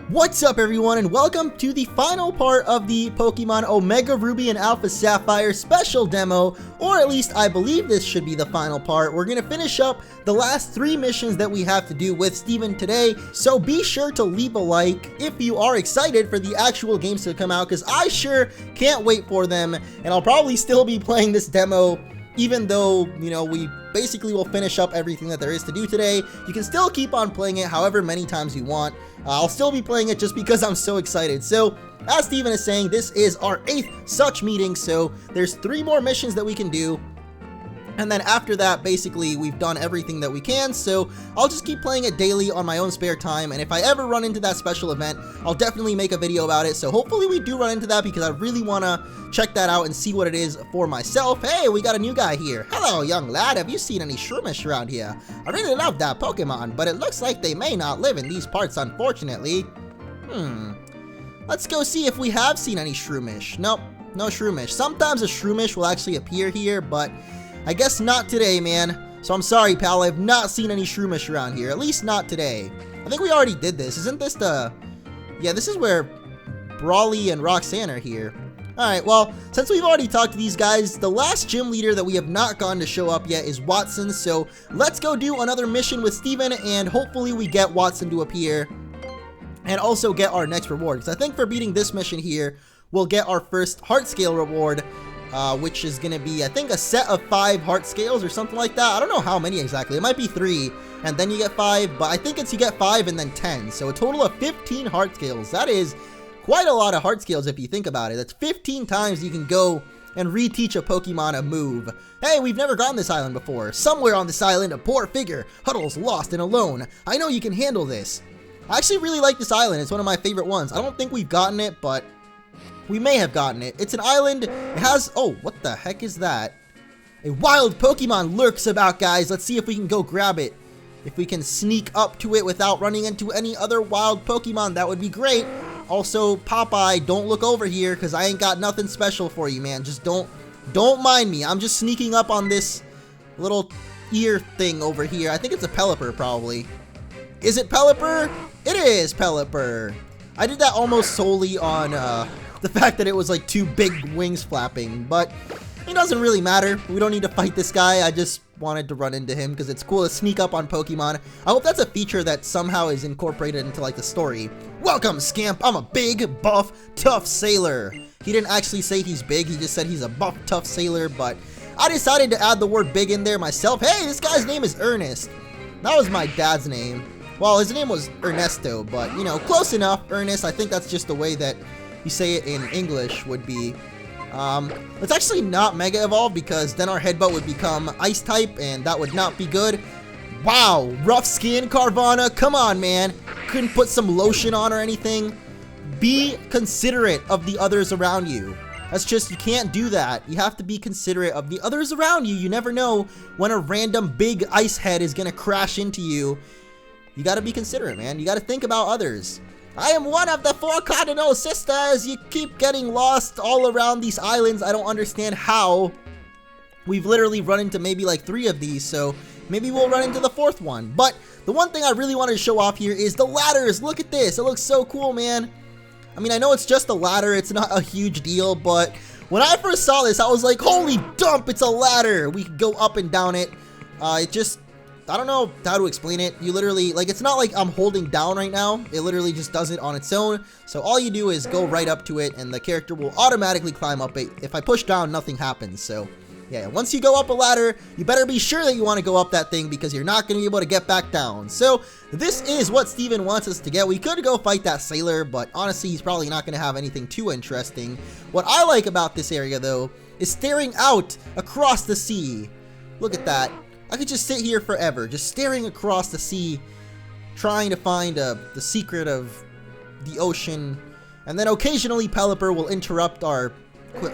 What's up everyone, and welcome to the final part of the Pokemon Omega Ruby and Alpha Sapphire special demo, or at least I believe this should be the final part. We're going to finish up the last 3 missions that we have to do with Steven today, so be sure to leave a like if you are excited for the actual games to come out, because I sure can't wait for them, and I'll probably still be playing this demo even though, you know, we basically will finish up everything that there is to do today. You can still keep on playing it however many times you want. I'll still be playing it just because I'm so excited. So, as Steven is saying, this is our 8th such meeting, so there's 3 more missions that we can do. And then after that, basically, we've done everything that we can, so I'll just keep playing it daily on my own spare time, and if I ever run into that special event, I'll definitely make a video about it, so hopefully we do run into that, because I really want to check that out and see what it is for myself. Hey, we got a new guy here. Hello, young lad, have you seen any Shroomish around here? I really love that Pokemon, but it looks like they may not live in these parts, unfortunately. Let's go see if we have seen any Shroomish. Nope, no Shroomish. Sometimes a Shroomish will actually appear here, but I guess not today, man. So I'm sorry, pal, I've not seen any Shroomish around here. At least not today. I think we already did this. Isn't this the... Yeah, this is where Brawly and Roxanne are here. Alright, well, since we've already talked to these guys, the last gym leader that we have not gotten to show up yet is Watson. So let's go do another mission with Steven, and hopefully we get Watson to appear. And also get our next reward. Because I think for beating this mission here, we'll get our first heart scale reward. Which is going to be, I think, a set of 5 heart scales or something like that. I don't know how many exactly. It might be 3, and then you get 5, but I think it's you get 5 and then 10. So a total of 15 heart scales. That is quite a lot of heart scales if you think about it. That's 15 times you can go and reteach a Pokemon a move. Hey, we've never gone this island before. Somewhere on this island, a poor figure huddles lost and alone. I know you can handle this. I actually really like this island. It's one of my favorite ones. I don't think we've gotten it, but we may have gotten it. It's an island. It has... Oh, what the heck is that? A wild Pokemon lurks about, guys. Let's see if we can go grab it. If we can sneak up to it without running into any other wild Pokemon, that would be great. Also, Popeye, don't look over here, because I ain't got nothing special for you, man. Just don't mind me. I'm just sneaking up on this little ear thing over here. I think it's a Pelipper, probably. Is it Pelipper? It is Pelipper. I did that almost solely on, the fact that it was like 2 big wings flapping, but it doesn't really matter. We don't need to fight this guy. I just wanted to run into him because it's cool to sneak up on Pokemon. I hope that's a feature that somehow is incorporated into like the story. Welcome, scamp. I'm a big, buff, tough sailor. He didn't actually say he's big. He just said he's a buff, tough sailor, but I decided to add the word big in there myself. Hey, this guy's name is Ernest. That was my dad's name. Well, his name was Ernesto, but, you know, close enough. Ernest, I think that's just the way that you say it in English would be. Let's actually not Mega Evolve, because then our Headbutt would become Ice type, and that would not be good. Wow, rough skin, Carvana. Come on, man. Couldn't put some lotion on or anything. Be considerate of the others around you. That's just, you can't do that. You have to be considerate of the others around you. You never know when a random big ice head is gonna crash into you. You gotta be considerate, man. You gotta think about others. I am one of the 4 cardinal sisters. You keep getting lost all around these islands. I don't understand how. We've literally run into maybe like 3 of these, so maybe we'll run into the 4th one. But the one thing I really wanted to show off here is the ladders. Look at this. It looks so cool, man. I mean, I know it's just a ladder. It's not a huge deal, but when I first saw this, I was like, holy dump, it's a ladder. We could go up and down it. I don't know how to explain it. You literally, like, it's not like I'm holding down right now. It literally just does it on its own. So all you do is go right up to it, and the character will automatically climb up it. If I push down, nothing happens. So yeah, once you go up a ladder, you better be sure that you want to go up that thing, because you're not going to be able to get back down. So this is what Steven wants us to get. We could go fight that sailor, but honestly, he's probably not going to have anything too interesting. What I like about this area, though, is staring out across the sea. Look at that. I could just sit here forever, just staring across the sea, trying to find the secret of the ocean. And then occasionally Pelipper will interrupt our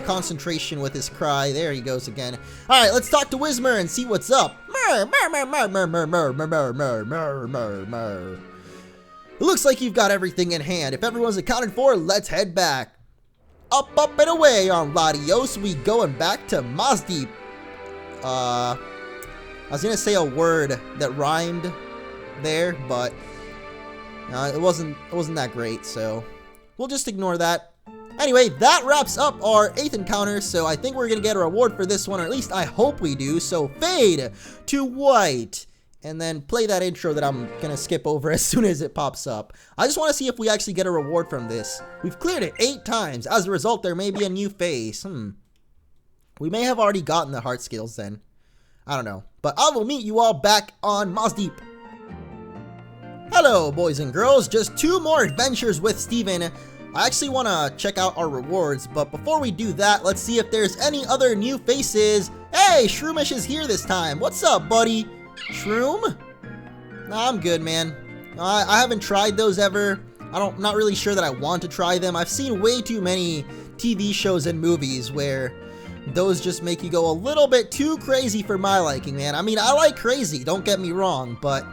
concentration with his cry. There he goes again. Alright, let's talk to Whismur and see what's up. Mer, mer, mer, mer, mer, mer, mer, mer, mer, mer, mer, mer, mer. It looks like you've got everything in hand. If everyone's accounted for, let's head back. Up, and away on Latios. We going back to Mazdeep. I was gonna say a word that rhymed there, but It wasn't that great, so we'll just ignore that. Anyway, that wraps up our 8th encounter, so I think we're gonna get a reward for this one, or at least I hope we do. So fade to white, and then play that intro that I'm gonna skip over as soon as it pops up. I just want to see if we actually get a reward from this. We've cleared it 8 times. As a result, there may be a new face. We may have already gotten the heart skills then. I don't know. But I will meet you all back on Moss Deep. Hello, boys and girls. Just 2 more adventures with Steven. I actually want to check out our rewards, but before we do that, let's see if there's any other new faces. Hey, Shroomish is here this time. What's up, buddy? Shroom? Nah, I'm good, man. I haven't tried those ever. Not really sure that I want to try them. I've seen way too many TV shows and movies where those just make you go a little bit too crazy for my liking, man. I mean, I like crazy, don't get me wrong, but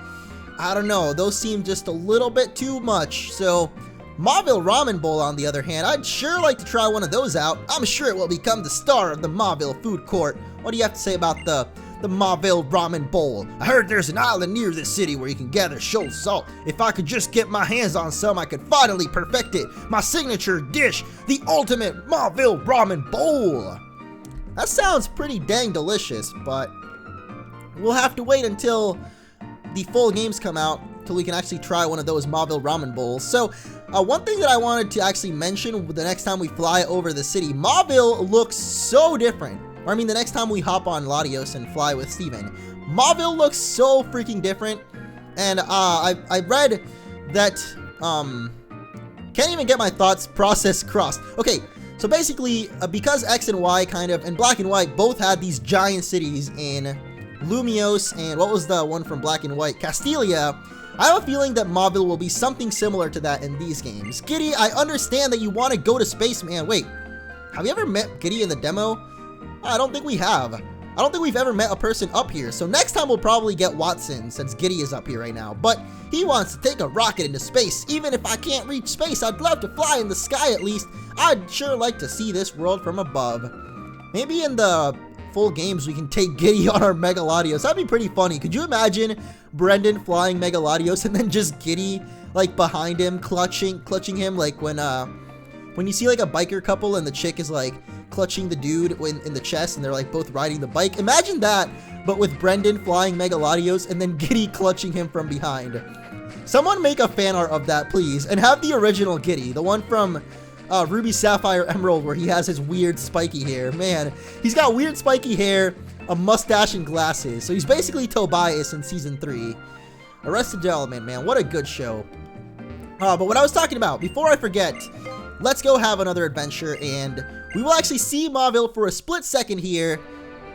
I don't know. Those seem just a little bit too much, so Mauville Ramen Bowl, on the other hand, I'd sure like to try one of those out. I'm sure it will become the star of the Mauville food court. What do you have to say about the Mauville Ramen Bowl? I heard there's an island near this city where you can gather shoal salt. If I could just get my hands on some, I could finally perfect it. My signature dish, the ultimate Mauville Ramen Bowl. That sounds pretty dang delicious, but we'll have to wait until the full games come out till we can actually try one of those Mauville Ramen Bowls. So, one thing that I wanted to actually mention the next time we fly over the city, Mauville looks so different. Or I mean, the next time we hop on Latios and fly with Steven. Mauville looks so freaking different. And I read that, can't even get my thoughts process crossed. Okay, so basically, because X and Y kind of, and Black and White both had these giant cities in Lumios and what was the one from Black and White? Castelia. I have a feeling that Mauville will be something similar to that in these games. Giddy, I understand that you want to go to space, man. Wait, have you ever met Giddy in the demo? I don't think we have. I don't think we've ever met a person up here. So next time we'll probably get Watson, since Giddy is up here right now. But he wants to take a rocket into space. Even if I can't reach space, I'd love to fly in the sky at least. I'd sure like to see this world from above. Maybe in the full games we can take Giddy on our Mega Latios. That'd be pretty funny. Could you imagine Brendan flying Mega Latios and then just Giddy like behind him clutching him, like when you see like a biker couple and the chick is like clutching the dude in the chest and they're like both riding the bike. Imagine that, but with Brendan flying Mega Latios and then Giddy clutching him from behind. Someone make a fan art of that, please, and have the original Giddy, the one from Ruby, Sapphire, Emerald, where he has his weird spiky hair. Man, he's got weird spiky hair, a mustache, and glasses. So he's basically Tobias in Season 3. Arrested Development, man, what a good show. But what I was talking about, before I forget, let's go have another adventure, and we will actually see Mauville for a split second here.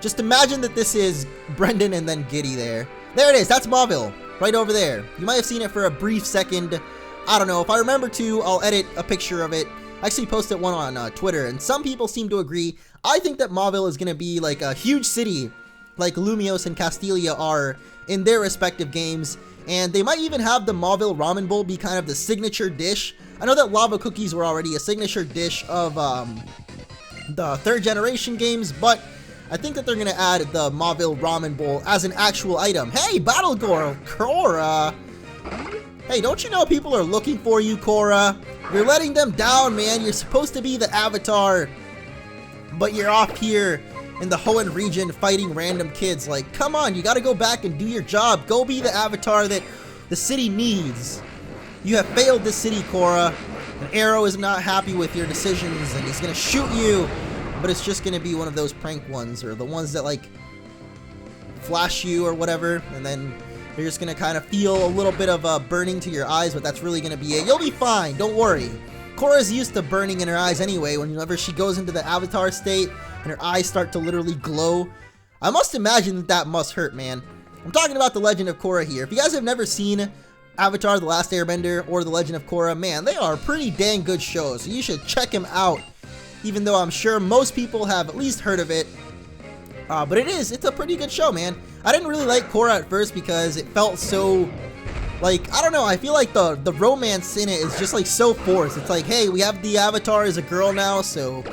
Just imagine that this is Brendan and then Giddy there. There it is, that's Mauville, right over there. You might have seen it for a brief second. I don't know, if I remember to, I'll edit a picture of it. I actually posted one on Twitter, and some people seem to agree. I think that Mauville is going to be like a huge city, like Lumios and Castelia are in their respective games, and they might even have the Mauville Ramen Bowl be kind of the signature dish. I know that lava cookies were already a signature dish of the 3rd generation games, but I think that they're going to add the Mauville Ramen Bowl as an actual item. Hey, Battle Girl, Cora! Hey, don't you know people are looking for you, Cora? You're letting them down, man. You're supposed to be the avatar, but you're off here in the Hoenn region fighting random kids. Like, come on, you gotta go back and do your job. Go be the avatar that the city needs. You have failed this city, Cora. And Arrow is not happy with your decisions, and he's gonna shoot you. But it's just gonna be one of those prank ones, or the ones that, like, flash you or whatever, and then you're just gonna kind of feel a little bit of burning to your eyes, but that's really gonna be it. You'll be fine, don't worry. Cora's used to burning in her eyes anyway whenever she goes into the avatar state and her eyes start to literally glow. I must imagine that that must hurt, man. I'm talking about The Legend of Korra here. If you guys have never seen Avatar: The Last Airbender or The Legend of Korra, man, they are pretty dang good shows. So you should check them out, even though I'm sure most people have at least heard of it. But it's a pretty good show, man. I didn't really like Korra at first because it felt so, like, I don't know, I feel like the romance in it is just like so forced. It's like, hey, we have the Avatar as a girl now, so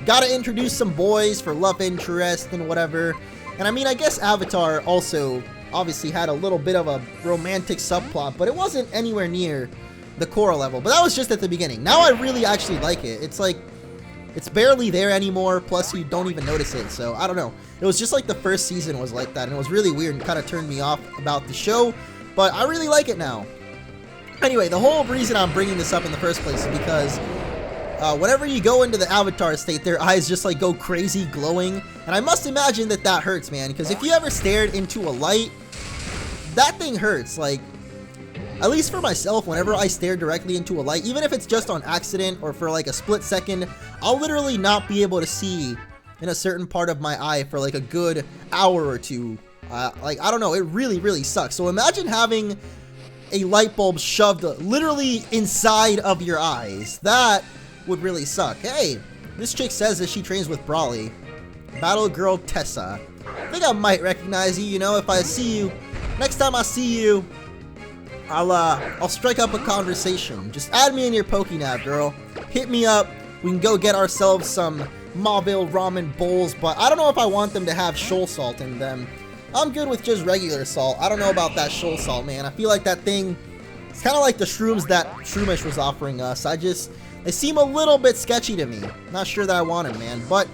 gotta introduce some boys for love interest and whatever. And I mean, I guess Avatar also obviously had a little bit of a romantic subplot, but it wasn't anywhere near the Coral level, but that was just at the beginning. Now I really actually like it. It's like, it's barely there anymore, plus you don't even notice it, so I don't know. It was just like the first season was like that, and it was really weird and kind of turned me off about the show, but I really like it now. Anyway, the whole reason I'm bringing this up in the first place is because whenever you go into the avatar state, their eyes just like go crazy glowing, and I must imagine that that hurts, man, because if you ever stared into a light, that thing hurts. Like, at least for myself, whenever I stare directly into a light, even if it's just on accident or for like a split second, I'll literally not be able to see in a certain part of my eye for like a good hour or two. Like, I don't know, it really, really sucks. So imagine having a light bulb shoved literally inside of your eyes. That would really suck. Hey, this chick says that she trains with Brawly. Battle Girl Tessa. I think I might recognize you, you know, if I see you. Next time I see you, I'll strike up a conversation. Just add me in your Pokénav, girl. Hit me up. We can go get ourselves some Mauville ramen bowls, but I don't know if I want them to have shoal salt in them. I'm good with just regular salt. I don't know about that shoal salt, man. I feel like that thing, it's kind of like the shrooms that Shroomish was offering us. They seem a little bit sketchy to me. Not sure that I want them, man. But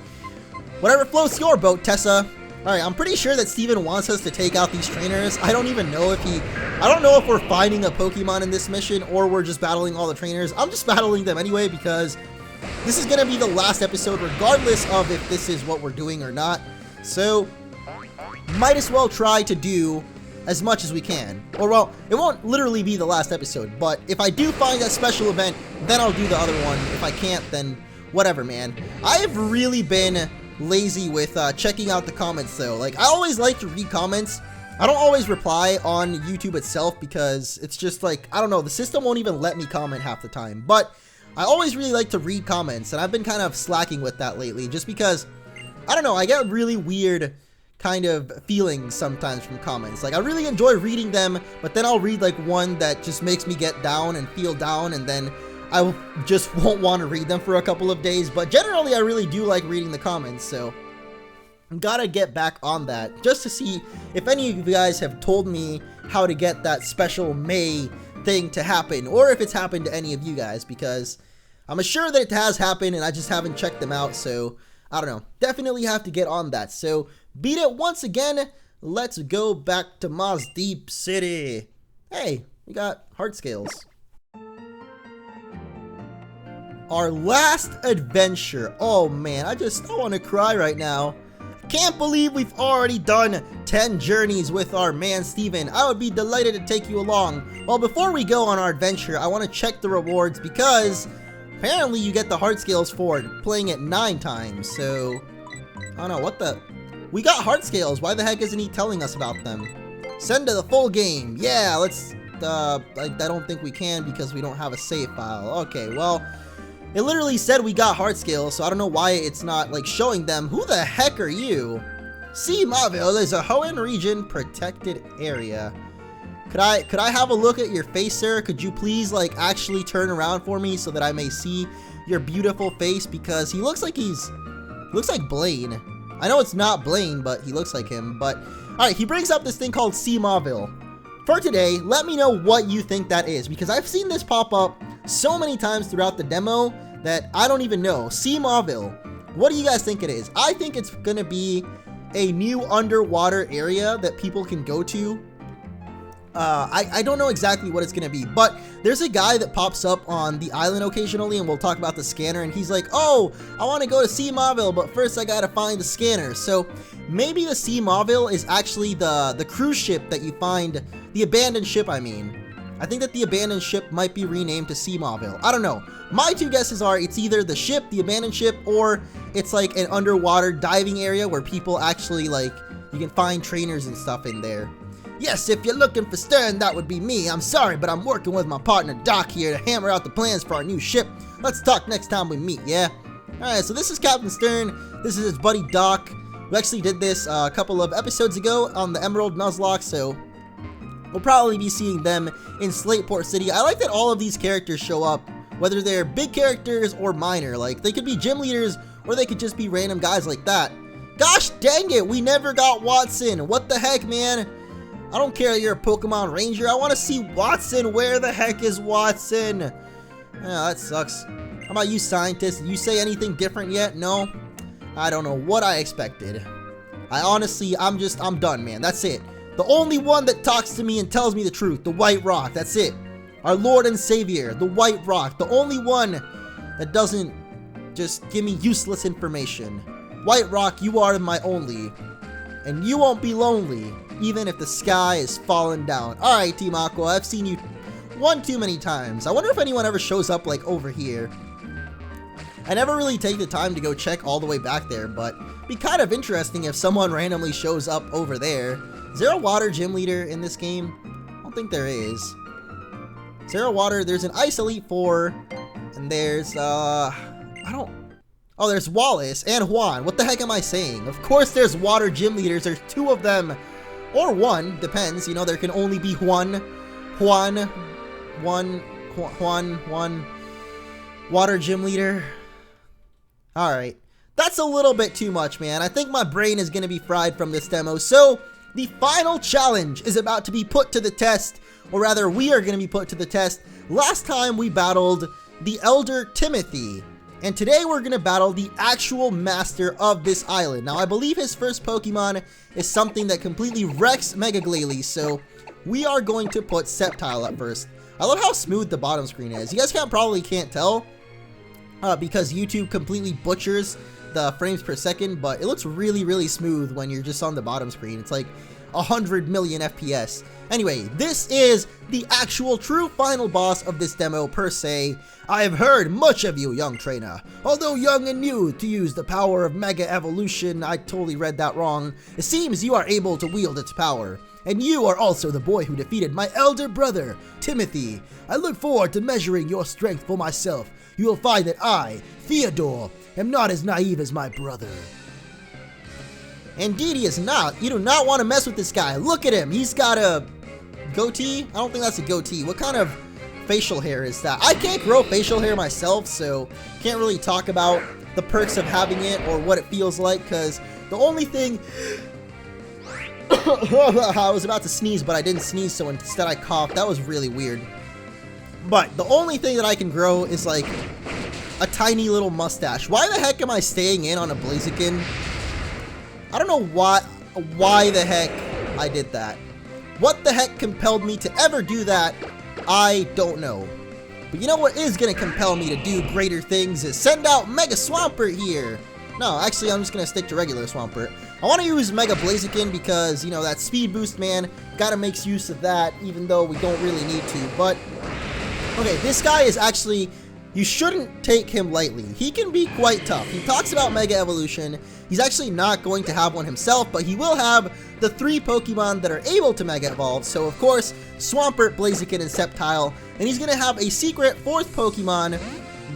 whatever floats your boat, Tessa. Alright, I'm pretty sure that Steven wants us to take out these trainers. I don't even know if I don't know if we're finding a Pokemon in this mission or we're just battling all the trainers. I'm just battling them anyway because this is going to be the last episode regardless of if this is what we're doing or not. So, might as well try to do as much as we can. Or, well, it won't literally be the last episode, but if I do find that special event, then I'll do the other one. If I can't, then whatever, man. I've really been lazy with checking out the comments, though. Like, I always like to read comments. I don't always reply on YouTube itself because it's just like, I don't know, the system won't even let me comment half the time. But I always really like to read comments, and I've been kind of slacking with that lately just because, I don't know, I get really weird kind of feelings sometimes from comments. Like, I really enjoy reading them, but then I'll read like one that just makes me get down and feel down, and then I just won't want to read them for a couple of days. But generally, I really do like reading the comments, so gotta get back on that just to see if any of you guys have told me how to get that special May thing to happen, or if it's happened to any of you guys, because I'm sure that it has happened and I just haven't checked them out. So I don't know, definitely have to get on that. So beat it once again. Let's go back to Moss Deep City. Hey, we got heart scales. Our last adventure. Oh man, I want to cry right now. Can't believe we've already done 10 journeys with our man Steven. I would be delighted to take you along. Well, before we go on our adventure, I want to check the rewards because apparently you get the heart scales for playing it 9 times. So, I don't know, what the... We got heart scales. Why the heck isn't he telling us about them? Send to the full game. Yeah, let's... I don't think we can because we don't have a save file. Okay, well... It literally said we got heart scales, so I don't know why it's not, like, showing them. Who the heck are you? See, Mauville is a Hoenn region protected area. Could I have a look at your face, sir? Could you please, like, actually turn around for me so that I may see your beautiful face? Because he looks like looks like Blaine. I know it's not Blaine, but he looks like him. But, alright, he brings up this thing called See Mauville. For today, let me know what you think that is, because I've seen this pop up so many times throughout the demo that I don't even know. See Mauville. What do you guys think it is? I think it's gonna be a new underwater area that people can go to. I don't know exactly what it's gonna be, but there's a guy that pops up on the island occasionally, and we'll talk about the scanner, and he's like, oh, I want to go to See Mauville, but first I gotta find the scanner. So maybe the See Mauville is actually the cruise ship that you find, the abandoned ship, I mean. I think that the abandoned ship might be renamed to See Mauville. I don't know. My 2 guesses are it's either the ship, the abandoned ship, or it's like an underwater diving area where people actually, like, you can find trainers and stuff in there. Yes, if you're looking for Stern, that would be me. I'm sorry, but I'm working with my partner Doc here to hammer out the plans for our new ship. Let's talk next time we meet, yeah? Alright, so this is Captain Stern. This is his buddy Doc. We actually did this a couple of episodes ago on the Emerald Nuzlocke, so we'll probably be seeing them in Slateport City. I like that all of these characters show up, whether they're big characters or minor. Like, they could be gym leaders, or they could just be random guys like that. Gosh dang it, we never got Watson. What the heck, man? I don't care that you're a Pokemon Ranger. I want to see Watson. Where the heck is Watson? Yeah, that sucks. How about you, scientist? Did you say anything different yet? No? I don't know what I expected. I'm done, man. That's it. The only one that talks to me and tells me the truth, the White Rock. That's it. Our Lord and Savior, the White Rock. The only one that doesn't just give me useless information. White Rock, you are my only. And you won't be lonely, even if the sky is falling down. Alright, Team Aqua, I've seen you one too many times. I wonder if anyone ever shows up, like, over here. I never really take the time to go check all the way back there, but it'd be kind of interesting if someone randomly shows up over there. Is there a water gym leader in this game? I don't think there is. Is there a water? There's an Ice Elite Four, and there's, oh, there's Wallace and Juan. What the heck am I saying? Of course there's water gym leaders. There's 2 of them, or 1, depends. You know, there can only be one water gym leader. Alright, that's a little bit too much, man. I think my brain is going to be fried from this demo. So, the final challenge is about to be put to the test, or rather, we are going to be put to the test. Last time we battled the Elder Timothy, and today we're going to battle the actual master of this island. Now, I believe his first Pokemon is something that completely wrecks Mega Glalie, so we are going to put Sapphire up first. I love how smooth the bottom screen is. You guys probably can't tell, because YouTube completely butchers the frames per second, but it looks really, really smooth when you're just on the bottom screen. It's like 100 million FPS. Anyway, this is the actual true final boss of this demo per se. I have heard much of you, young trainer. Although young and new to use the power of Mega Evolution, I totally read that wrong. It seems you are able to wield its power. And you are also the boy who defeated my elder brother, Timothy. I look forward to measuring your strength for myself. You will find that I, Theodore, am not as naive as my brother. Indeed he is not. You do not want to mess with this guy. Look at him. He's got a goatee. I don't think that's a goatee. What kind of facial hair is that? I can't grow facial hair myself, so can't really talk about the perks of having it or what it feels like, because the only thing... I was about to sneeze, but I didn't sneeze, so instead I coughed. That was really weird. But the only thing that I can grow is like a tiny little mustache. Why the heck am I staying in on a Blaziken? I don't know why the heck I did that. What the heck compelled me to ever do that? I don't know. But you know what is going to compel me to do greater things is send out Mega Swampert here. No, actually, I'm just going to stick to regular Swampert. I want to use Mega Blaziken because, you know, that speed boost, man, gotta make use of that, even though we don't really need to. But, okay, this guy is actually, you shouldn't take him lightly. He can be quite tough. He talks about Mega Evolution. He's actually not going to have one himself, but he will have the 3 Pokemon that are able to Mega Evolve. So, of course, Swampert, Blaziken, and Sceptile. And he's going to have a secret 4th Pokemon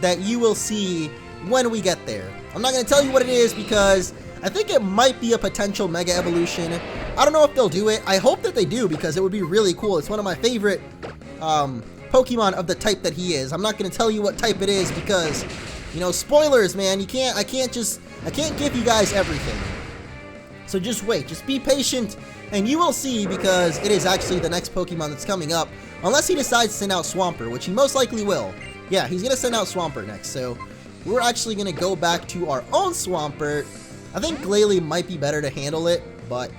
that you will see when we get there. I'm not going to tell you what it is because I think it might be a potential Mega Evolution. I don't know if they'll do it. I hope that they do because it would be really cool. It's one of my favorite Pokemon of the type that he is. I'm not going to tell you what type it is because, you know, spoilers, man. I can't give you guys everything. So just wait. Just be patient and you will see because it is actually the next Pokemon that's coming up. Unless he decides to send out Swampert, which he most likely will. Yeah, he's going to send out Swampert next. So we're actually going to go back to our own Swampert. I think Glalie might be better to handle it, but,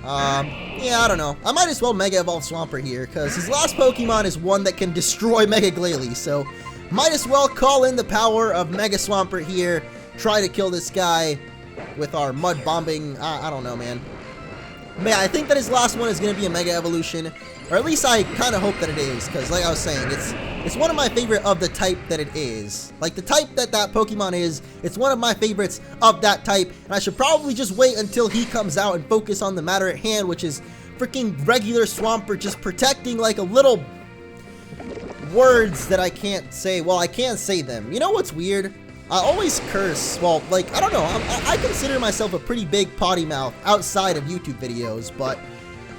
yeah, I don't know. I might as well Mega Evolve Swampert here, because his last Pokemon is one that can destroy Mega Glalie, so might as well call in the power of Mega Swampert here, try to kill this guy with our mud bombing, I don't know, man. But yeah, I think that his last one is going to be a Mega Evolution, or at least I kind of hope that it is, because like I was saying, it's one of my favorite of the type that it is. Like the type that Pokemon is, it's one of my favorites of that type, and I should probably just wait until he comes out and focus on the matter at hand, which is freaking regular Swampert just protecting like a little words that I can't say. Well, I can't say them. You know what's weird? I always curse. Well, like, I don't know. I consider myself a pretty big potty mouth outside of YouTube videos, but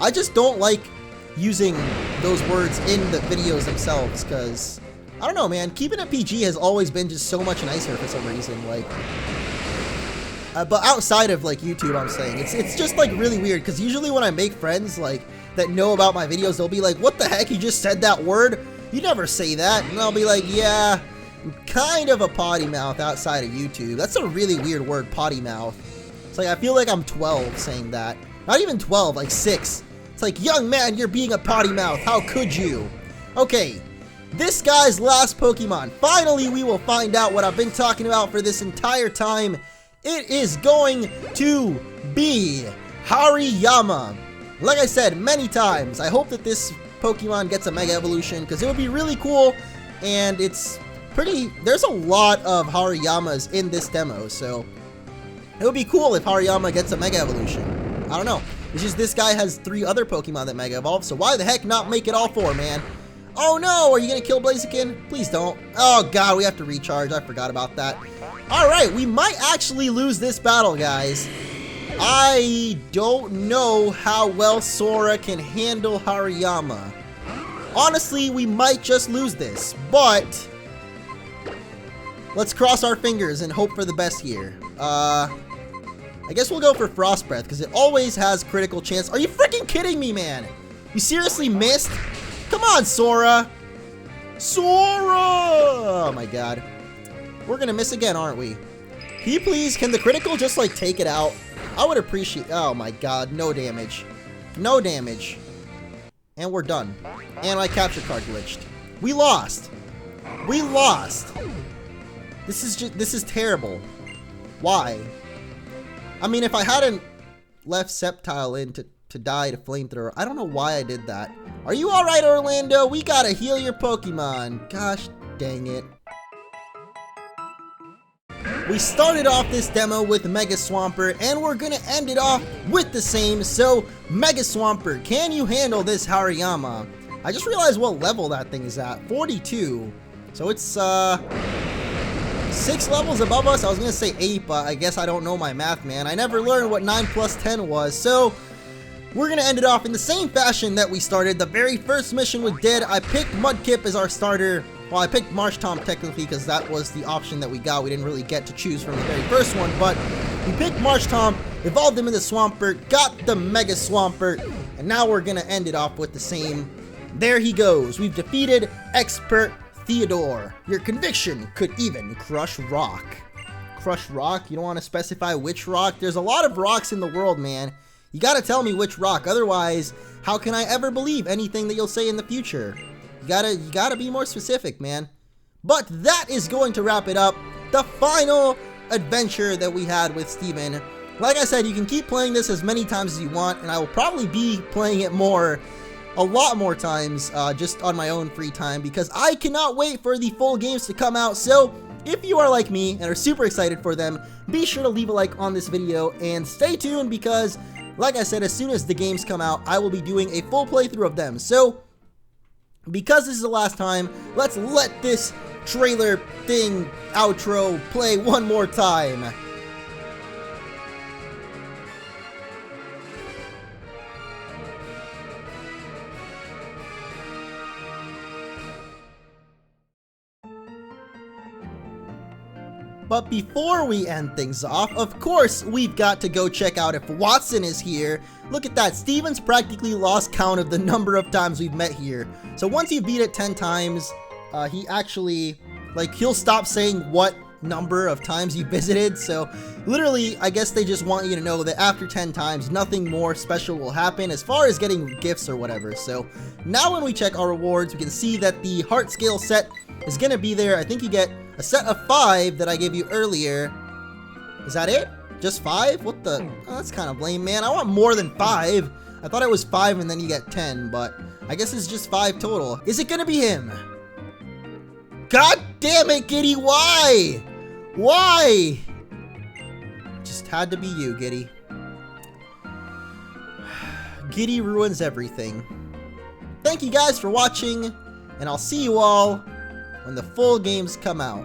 I just don't like using those words in the videos themselves, because, I don't know, man, keeping it PG has always been just so much nicer for some reason, like, but outside of, like, YouTube, I'm saying, it's just, like, really weird, because usually when I make friends, like, that know about my videos, they'll be like, what the heck, you just said that word? You never say that. And I'll be like, yeah, I'm kind of a potty mouth outside of YouTube. That's a really weird word, potty mouth. It's like, I feel like I'm 12 saying that. Not even 12, like 6. It's like, young man, you're being a potty mouth. How could you? Okay, this guy's last Pokemon. Finally, we will find out what I've been talking about for this entire time. It is going to be Hariyama. Like I said many times, I hope that this Pokemon gets a Mega Evolution because it would be really cool, and it's pretty, there's a lot of Hariyamas in this demo, so it would be cool if Hariyama gets a Mega Evolution. I don't know. It's just this guy has 3 other Pokemon that Mega Evolve, so why the heck not make it all 4, man? Oh no, are you gonna kill Blaziken? Please don't. Oh god, we have to recharge. I forgot about that. Alright, we might actually lose this battle, guys. I don't know how well Sora can handle Hariyama. Honestly, we might just lose this, but let's cross our fingers and hope for the best here. I guess we'll go for Frost Breath because it always has critical chance. Are you freaking kidding me, man? You seriously missed? Come on, Sora! Sora! Oh my god. We're gonna miss again, aren't we? Can you please, can the critical just like take it out? I would appreciate, oh my god, no damage. No damage. And we're done. And my capture card glitched. We lost. We lost. This is terrible. Why? I mean, if I hadn't left Sceptile in to die to Flamethrower, I don't know why I did that. Are you alright, Orlando? We gotta heal your Pokemon. Gosh dang it. We started off this demo with Mega Swampert, and we're gonna end it off with the same. So, Mega Swampert, can you handle this Hariyama? I just realized what level that thing is at. 42. So it's, 6 levels above us. I was gonna say 8, but I guess I don't know my math, man. I never learned what 9 plus 10 was. So, we're gonna end it off in the same fashion that we started. The very first mission we did, I picked Mudkip as our starter. Well, I picked Marshtomp technically because that was the option that we got. We didn't really get to choose from the very first one, but we picked Marshtomp, evolved him into Swampert, got the Mega Swampert, and now we're gonna end it off with the same. There he goes. We've defeated Expert Theodore. Your conviction could even crush rock. Crush rock? You don't want to specify which rock? There's a lot of rocks in the world, man. You gotta tell me which rock, otherwise, how can I ever believe anything that you'll say in the future? You gotta be more specific, man. But that is going to wrap it up. The final adventure that we had with Steven. Like I said, you can keep playing this as many times as you want, and I will probably be playing it a lot more times, just on my own free time, because I cannot wait for the full games to come out. So, if you are like me and are super excited for them, be sure to leave a like on this video, and stay tuned because, like I said, as soon as the games come out, I will be doing a full playthrough of them. So, because this is the last time, let's let this trailer thing outro play one more time. But before we end things off, of course, we've got to go check out if Watson is here. Look at that, Steven's practically lost count of the number of times we've met here. So once you beat it 10 times, he actually, like, he'll stop saying what number of times you visited. So literally, I guess they just want you to know that after 10 times, nothing more special will happen as far as getting gifts or whatever. So now when we check our rewards, we can see that the heart scale set is gonna be there. I think you get a set of 5 that I gave you earlier. Is that it? Just 5? What the? Oh, that's kind of lame, man. I want more than 5. I thought it was 5 and then you get 10, but I guess it's just 5 total. Is it gonna be him? God damn it, Giddy, why? Why? Just had to be you, Giddy. Giddy ruins everything. Thank you guys for watching, and I'll see you all when the full games come out.